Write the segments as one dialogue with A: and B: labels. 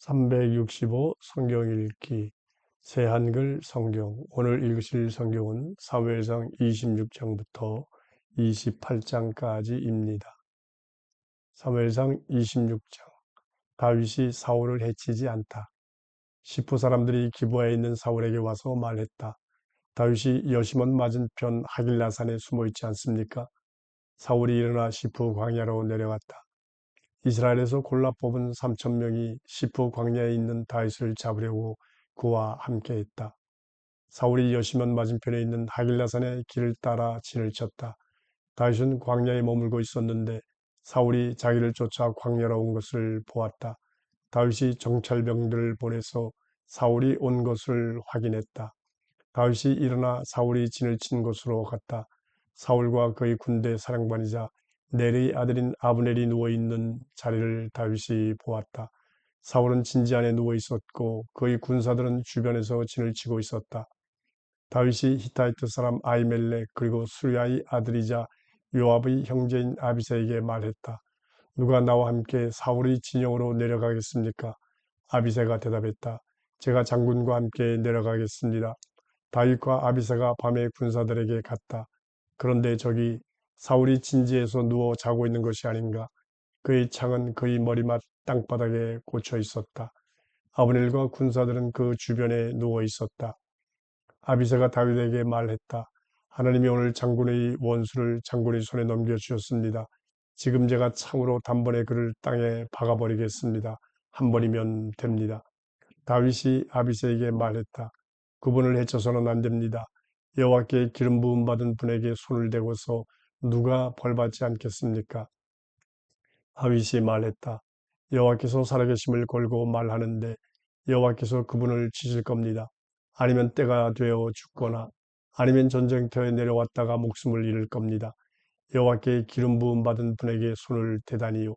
A: 365 성경 읽기 새한글 성경. 오늘 읽으실 성경은 사무엘상 26장부터 28장까지입니다. 사무엘상 26장. 다윗이 사울을 해치지 않다. 시프 사람들이 기브아에 있는 사울에게 와서 말했다. 다윗이 여시몬 맞은편 하길라산에 숨어 있지 않습니까? 사울이 일어나 시프 광야로 내려갔다. 이스라엘에서 골라 뽑은 3,000명이 시프 광야에 있는 다윗을 잡으려고 그와 함께했다. 사울이 여시몬 맞은편에 있는 하길라산의 길을 따라 진을 쳤다. 다윗은 광야에 머물고 있었는데 사울이 자기를 쫓아 광야로 온 것을 보았다. 다윗이 정찰병들을 보내서 사울이 온 것을 확인했다. 다윗이 일어나 사울이 진을 친 곳으로 갔다. 사울과 그의 군대 사령관이자 넬의 아들인 아브넬이 누워있는 자리를 다윗이 보았다. 사울은 진지 안에 누워 있었고 그의 군사들은 주변에서 진을 치고 있었다. 다윗이 히타이트 사람 아히멜렉 그리고 수리아의 아들이자 요압의 형제인 아비새에게 말했다. 누가 나와 함께 사울의 진영으로 내려가겠습니까? 아비새가 대답했다. 제가 장군과 함께 내려가겠습니다. 다윗과 아비새가 밤에 군사들에게 갔다. 그런데 저기 사울이 진지에서 누워 자고 있는 것이 아닌가. 그의 창은 그의 머리맡 땅바닥에 꽂혀 있었다. 아브넬과 군사들은 그 주변에 누워 있었다. 아비새가 다윗에게 말했다. 하나님이 오늘 장군의 원수를 장군의 손에 넘겨주셨습니다. 지금 제가 창으로 단번에 그를 땅에 박아버리겠습니다. 한 번이면 됩니다. 다윗이 아비새에게 말했다. 그분을 해쳐서는 안 됩니다. 여호와께 기름 부음 받은 분에게 손을 대고서 누가 벌받지 않겠습니까? 다윗이 말했다. 여호와께서 살아계심을 걸고 말하는데 여호와께서 그분을 치실 겁니다. 아니면 때가 되어 죽거나 아니면 전쟁터에 내려왔다가 목숨을 잃을 겁니다. 여호와께 기름 부음 받은 분에게 손을 대다니요.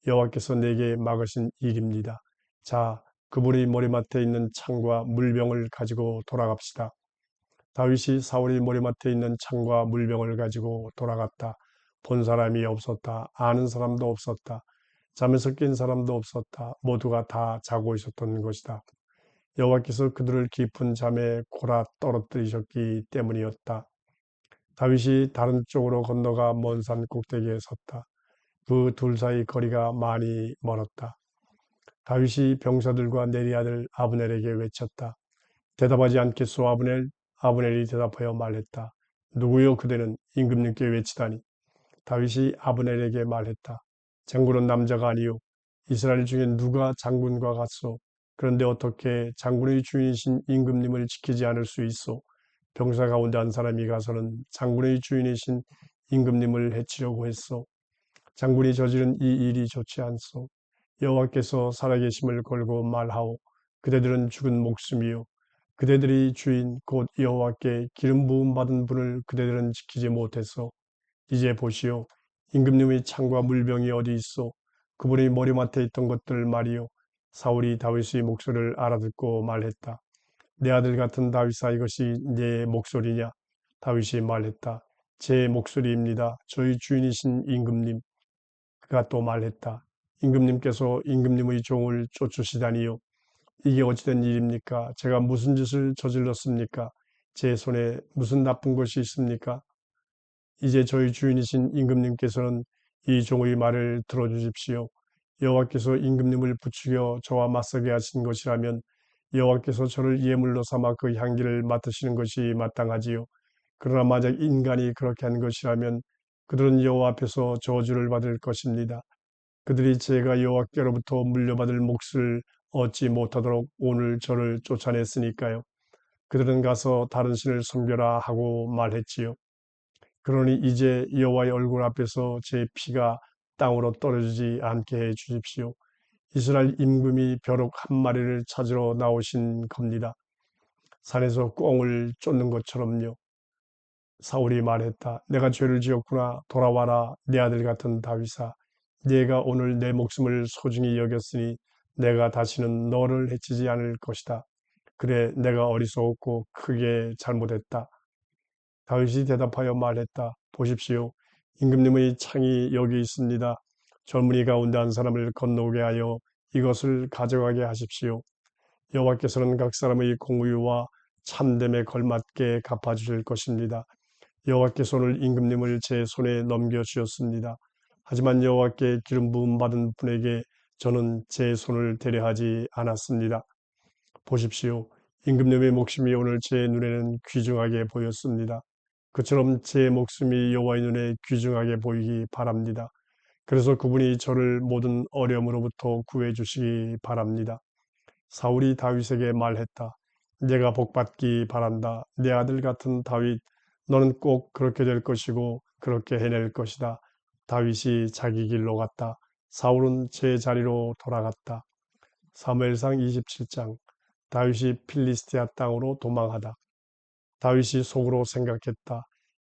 A: 여호와께서 내게 막으신 일입니다. 자, 그분의 머리맡에 있는 창과 물병을 가지고 돌아갑시다. 다윗이 사울이 머리맡에 있는 창과 물병을 가지고 돌아갔다. 본 사람이 없었다. 아는 사람도 없었다. 잠에서 깬 사람도 없었다. 모두가 다 자고 있었던 것이다. 여호와께서 그들을 깊은 잠에 골아 떨어뜨리셨기 때문이었다. 다윗이 다른 쪽으로 건너가 먼 산 꼭대기에 섰다. 그 둘 사이 거리가 많이 멀었다. 다윗이 병사들과 네리 아들 아브넬에게 외쳤다. 대답하지 않겠소 아브넬? 아브넬이 대답하여 말했다. 누구요 그대는? 임금님께 외치다니. 다윗이 아브넬에게 말했다. 장군은 남자가 아니요 이스라엘 중에 누가 장군과 같소? 그런데 어떻게 장군의 주인이신 임금님을 지키지 않을 수 있소? 병사 가운데 한 사람이 가서는 장군의 주인이신 임금님을 해치려고 했소. 장군이 저지른 이 일이 좋지 않소. 여호와께서 살아계심을 걸고 말하오. 그대들은 죽은 목숨이요 그대들이 주인 곧 여호와께 기름 부음 받은 분을 그대들은 지키지 못했소. 이제 보시오. 임금님의 창과 물병이 어디 있소? 그분의 머리맡에 있던 것들 말이요. 사울이 다윗의 목소리를 알아듣고 말했다. 내 아들 같은 다윗아 이것이 내 목소리냐? 다윗이 말했다. 제 목소리입니다. 저희 주인이신 임금님. 그가 또 말했다. 임금님께서 임금님의 종을 쫓으시다니요. 이게 어찌된 일입니까? 제가 무슨 짓을 저질렀습니까? 제 손에 무슨 나쁜 것이 있습니까? 이제 저희 주인이신 임금님께서는 이 종의 말을 들어주십시오. 여호와께서 임금님을 부추겨 저와 맞서게 하신 것이라면 여호와께서 저를 예물로 삼아 그 향기를 맡으시는 것이 마땅하지요. 그러나 만약 인간이 그렇게 한 것이라면 그들은 여호와 앞에서 저주를 받을 것입니다. 그들이 제가 여호와께로부터 물려받을 몫을 얻지 못하도록 오늘 저를 쫓아냈으니까요. 그들은 가서 다른 신을 섬겨라 하고 말했지요. 그러니 이제 여호와의 얼굴 앞에서 제 피가 땅으로 떨어지지 않게 해 주십시오. 이스라엘 임금이 벼룩 한 마리를 찾으러 나오신 겁니다. 산에서 꿩을 쫓는 것처럼요. 사울이 말했다. 내가 죄를 지었구나. 돌아와라. 내 아들 같은 다윗아. 네가 오늘 내 목숨을 소중히 여겼으니 내가 다시는 너를 해치지 않을 것이다. 그래, 내가 어리석었고 크게 잘못했다. 다윗이 대답하여 말했다. 보십시오. 임금님의 창이 여기 있습니다. 젊은이 가운데 한 사람을 건너오게 하여 이것을 가져가게 하십시오. 여호와께서는 각 사람의 공의와 참됨에 걸맞게 갚아주실 것입니다. 여호와께서 오늘 임금님을 제 손에 넘겨주셨습니다. 하지만 여호와께 기름 부음 받은 분에게 저는 제 손을 대려하지 않았습니다. 보십시오. 임금님의 목숨이 오늘 제 눈에는 귀중하게 보였습니다. 그처럼 제 목숨이 여호와의 눈에 귀중하게 보이기 바랍니다. 그래서 그분이 저를 모든 어려움으로부터 구해주시기 바랍니다. 사울이 다윗에게 말했다. 내가 복받기 바란다. 내 아들 같은 다윗, 너는 꼭 그렇게 될 것이고 그렇게 해낼 것이다. 다윗이 자기 길로 갔다. 사울은 제 자리로 돌아갔다. 사무엘상 27장. 다윗이 필리스티아 땅으로 도망하다. 다윗이 속으로 생각했다.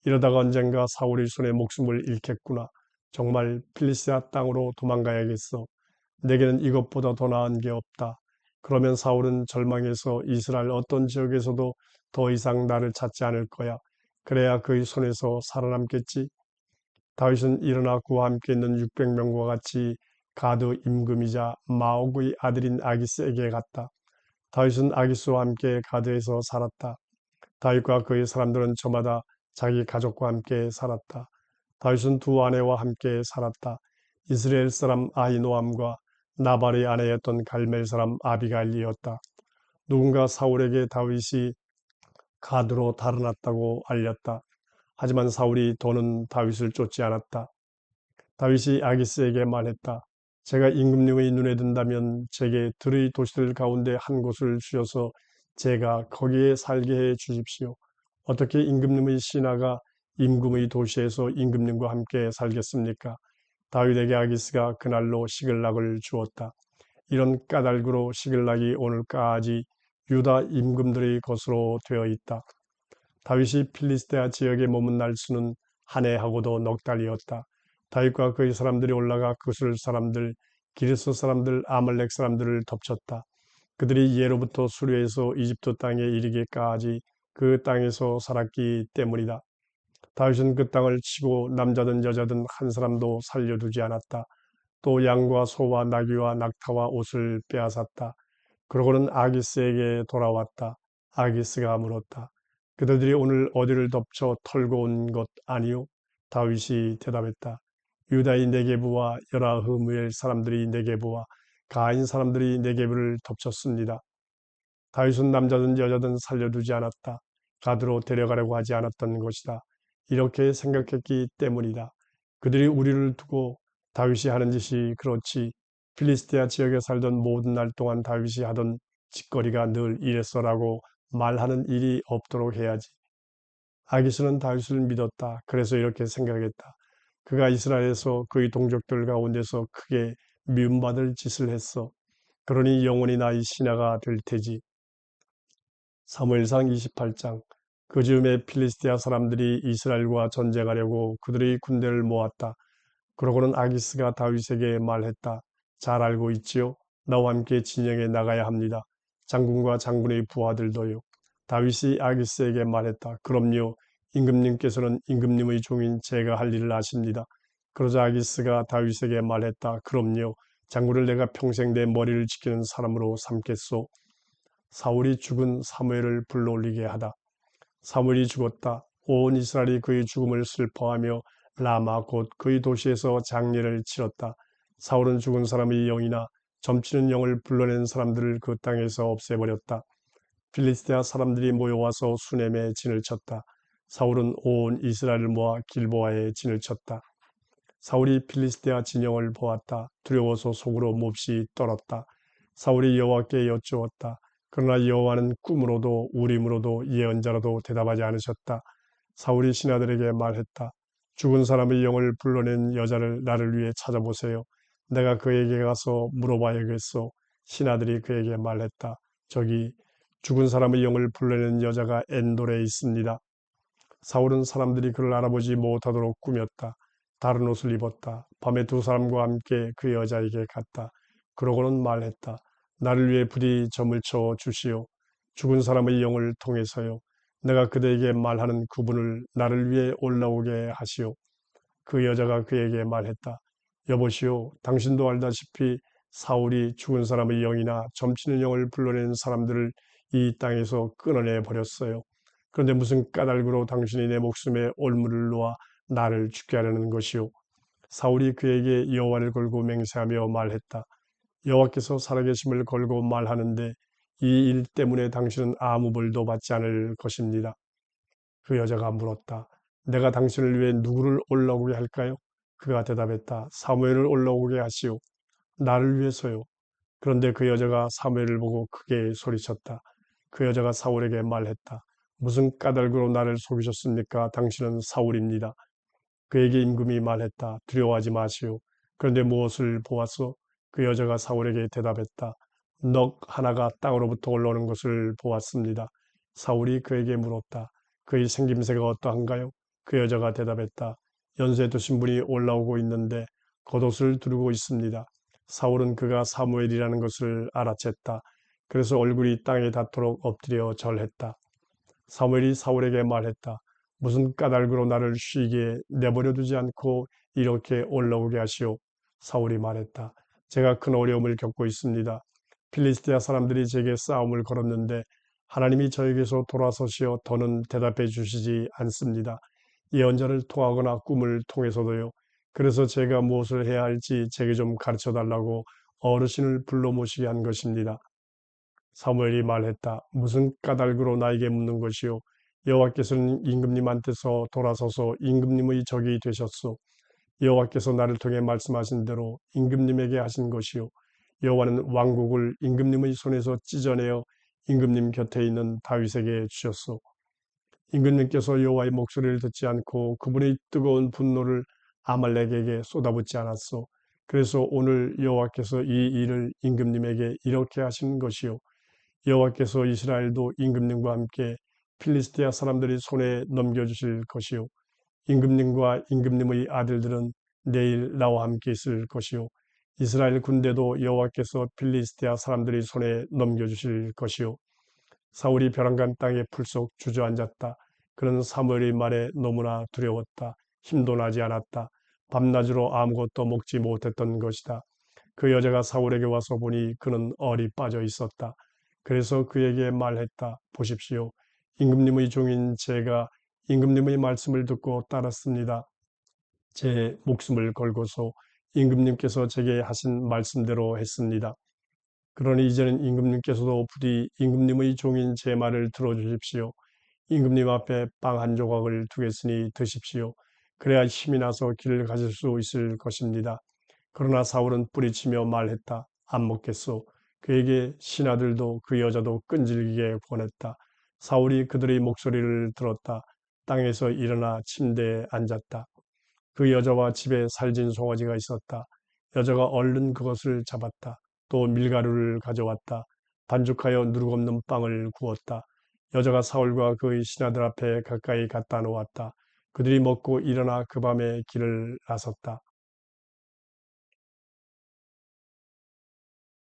A: 이러다가 언젠가 사울의 손에 목숨을 잃겠구나. 정말 필리스티아 땅으로 도망가야겠어. 내게는 이것보다 더 나은 게 없다. 그러면 사울은 절망해서 이스라엘 어떤 지역에서도 더 이상 나를 찾지 않을 거야. 그래야 그의 손에서 살아남겠지. 다윗은 일어나 그와 함께 있는 600명과 같이 가드 임금이자 마옥의 아들인 아기스에게 갔다. 다윗은 아기스와 함께 가드에서 살았다. 다윗과 그의 사람들은 저마다 자기 가족과 함께 살았다. 다윗은 두 아내와 함께 살았다. 이스라엘 사람 아히노암과 나발의 아내였던 갈멜 사람 아비가일이었다. 누군가 사울에게 다윗이 가드로 달아났다고 알렸다. 하지만 사울이 더는 다윗을 쫓지 않았다. 다윗이 아기스에게 말했다. 제가 임금님의 눈에 든다면 제게 들의 도시들 가운데 한 곳을 주셔서 제가 거기에 살게 해 주십시오. 어떻게 임금님의 신하가 임금의 도시에서 임금님과 함께 살겠습니까? 다윗에게 아기스가 그날로 시글락을 주었다. 이런 까닭으로 시글락이 오늘까지 유다 임금들의 것으로 되어 있다. 다윗이 필리스테아 지역에 머문 날수는 한 해하고도 넉 달이었다. 다윗과 그의 사람들이 올라가 그술 사람들, 기르스 사람들, 아말렉 사람들을 덮쳤다. 그들이 예로부터 수르에서 이집트 땅에 이르기까지 그 땅에서 살았기 때문이다. 다윗은 그 땅을 치고 남자든 여자든 한 사람도 살려두지 않았다. 또 양과 소와 나귀와 낙타와 옷을 빼앗았다. 그러고는 아기스에게 돌아왔다. 아기스가 물었다. 그들이 오늘 어디를 덮쳐 털고 온 것 아니요? 다윗이 대답했다. 유다의 네게부와 여라흐무엘 사람들이 네게부와 가인 사람들이 네게부를 덮쳤습니다. 다윗은 남자든 여자든 살려두지 않았다. 가드로 데려가려고 하지 않았던 것이다. 이렇게 생각했기 때문이다. 그들이 우리를 두고 다윗이 하는 짓이 그렇지. 필리스티아 지역에 살던 모든 날 동안 다윗이 하던 짓거리가 늘 이랬어라고 말하는 일이 없도록 해야지. 아기스는 다윗을 믿었다. 그래서 이렇게 생각했다. 그가 이스라엘에서 그의 동족들 가운데서 크게 미움받을 짓을 했어. 그러니 영원히 나의 신하가 될 테지. 사무엘상 28장. 그 즈음에 필리스티아 사람들이 이스라엘과 전쟁하려고 그들의 군대를 모았다. 그러고는 아기스가 다윗에게 말했다. 잘 알고 있지요? 나와 함께 진영에 나가야 합니다. 장군과 장군의 부하들도요. 다윗이 아기스에게 말했다. 그럼요. 임금님께서는 임금님의 종인 제가 할 일을 아십니다. 그러자 아기스가 다윗에게 말했다. 그럼요. 장군을 내가 평생 내 머리를 지키는 사람으로 삼겠소. 사울이 죽은 사무엘을 불러올리게 하다. 사무엘이 죽었다. 온 이스라엘이 그의 죽음을 슬퍼하며 라마 곧 그의 도시에서 장례를 치렀다. 사울은 죽은 사람의 영이나 점치는 영을 불러낸 사람들을 그 땅에서 없애버렸다. 필리스테아 사람들이 모여와서 수넴에 진을 쳤다. 사울은 온 이스라엘을 모아 길보아에 진을 쳤다. 사울이 필리스테아 진영을 보았다. 두려워서 속으로 몹시 떨었다. 사울이 여호와께 여쭈었다. 그러나 여호와는 꿈으로도 우림으로도 예언자로도 대답하지 않으셨다. 사울이 신하들에게 말했다. 죽은 사람의 영을 불러낸 여자를 나를 위해 찾아보세요. 내가 그에게 가서 물어봐야겠소. 신하들이 그에게 말했다. 저기 죽은 사람의 영을 불러낸 여자가 엔돌에 있습니다. 사울은 사람들이 그를 알아보지 못하도록 꾸몄다. 다른 옷을 입었다. 밤에 두 사람과 함께 그 여자에게 갔다. 그러고는 말했다. 나를 위해 부디 점을 쳐 주시오. 죽은 사람의 영을 통해서요. 내가 그대에게 말하는 그분을 나를 위해 올라오게 하시오. 그 여자가 그에게 말했다. 여보시오, 당신도 알다시피 사울이 죽은 사람의 영이나 점치는 영을 불러내는 사람들을 이 땅에서 끊어내 버렸어요. 그런데 무슨 까닭으로 당신이 내 목숨에 올무를 놓아 나를 죽게 하려는 것이요. 사울이 그에게 여호와를 걸고 맹세하며 말했다. 여호와께서 살아계심을 걸고 말하는데 이 일 때문에 당신은 아무 벌도 받지 않을 것입니다. 그 여자가 물었다. 내가 당신을 위해 누구를 올라오게 할까요? 그가 대답했다. 사무엘을 올라오게 하시오. 나를 위해서요. 그런데 그 여자가 사무엘을 보고 크게 소리쳤다. 그 여자가 사울에게 말했다. 무슨 까닭으로 나를 속이셨습니까? 당신은 사울입니다. 그에게 임금이 말했다. 두려워하지 마시오. 그런데 무엇을 보았소? 그 여자가 사울에게 대답했다. 넋 하나가 땅으로부터 올라오는 것을 보았습니다. 사울이 그에게 물었다. 그의 생김새가 어떠한가요? 그 여자가 대답했다. 연세 드신 분이 올라오고 있는데 겉옷을 두르고 있습니다. 사울은 그가 사무엘이라는 것을 알아챘다. 그래서 얼굴이 땅에 닿도록 엎드려 절했다. 사무엘이 사울에게 말했다. 무슨 까닭으로 나를 쉬게 내버려 두지 않고 이렇게 올라오게 하시오. 사울이 말했다. 제가 큰 어려움을 겪고 있습니다. 필리스티아 사람들이 제게 싸움을 걸었는데 하나님이 저에게서 돌아서시어 더는 대답해 주시지 않습니다. 예언자를 통하거나 꿈을 통해서도요. 그래서 제가 무엇을 해야 할지 제게 좀 가르쳐 달라고 어르신을 불러 모시게 한 것입니다. 사무엘이 말했다. 무슨 까닭으로 나에게 묻는 것이요? 여호와께서는 임금님한테서 돌아서서 임금님의 적이 되셨소. 여호와께서 나를 통해 말씀하신 대로 임금님에게 하신 것이요. 여호와는 왕국을 임금님의 손에서 찢어내어 임금님 곁에 있는 다윗에게 주셨소. 임금님께서 여호와의 목소리를 듣지 않고 그분의 뜨거운 분노를 아말렉에게 쏟아붓지 않았소. 그래서 오늘 여호와께서 이 일을 임금님에게 이렇게 하신 것이요. 여호와께서 이스라엘도 임금님과 함께 필리스티아 사람들이 손에 넘겨주실 것이요. 임금님과 임금님의 아들들은 내일 나와 함께 있을 것이요. 이스라엘 군대도 여호와께서 필리스티아 사람들이 손에 넘겨주실 것이요. 사울이 벼랑간 땅에 풀썩 주저앉았다. 그는 사무엘의 말에 너무나 두려웠다. 힘도 나지 않았다. 밤낮으로 아무것도 먹지 못했던 것이다. 그 여자가 사울에게 와서 보니 그는 얼이 빠져 있었다. 그래서 그에게 말했다. 보십시오. 임금님의 종인 제가 임금님의 말씀을 듣고 따랐습니다. 제 목숨을 걸고서 임금님께서 제게 하신 말씀대로 했습니다. 그러니 이제는 임금님께서도 부디 임금님의 종인 제 말을 들어주십시오. 임금님 앞에 빵 한 조각을 두겠으니 드십시오. 그래야 힘이 나서 길을 가실 수 있을 것입니다. 그러나 사울은 뿌리치며 말했다. 안 먹겠소. 그에게 신하들도 그 여자도 끈질기게 권했다. 사울이 그들의 목소리를 들었다. 땅에서 일어나 침대에 앉았다. 그 여자와 집에 살진 송아지가 있었다. 여자가 얼른 그것을 잡았다. 또 밀가루를 가져왔다. 반죽하여 누룩없는 빵을 구웠다. 여자가 사울과 그의 신하들 앞에 가까이 갖다 놓았다. 그들이 먹고 일어나 그 밤에 길을 나섰다.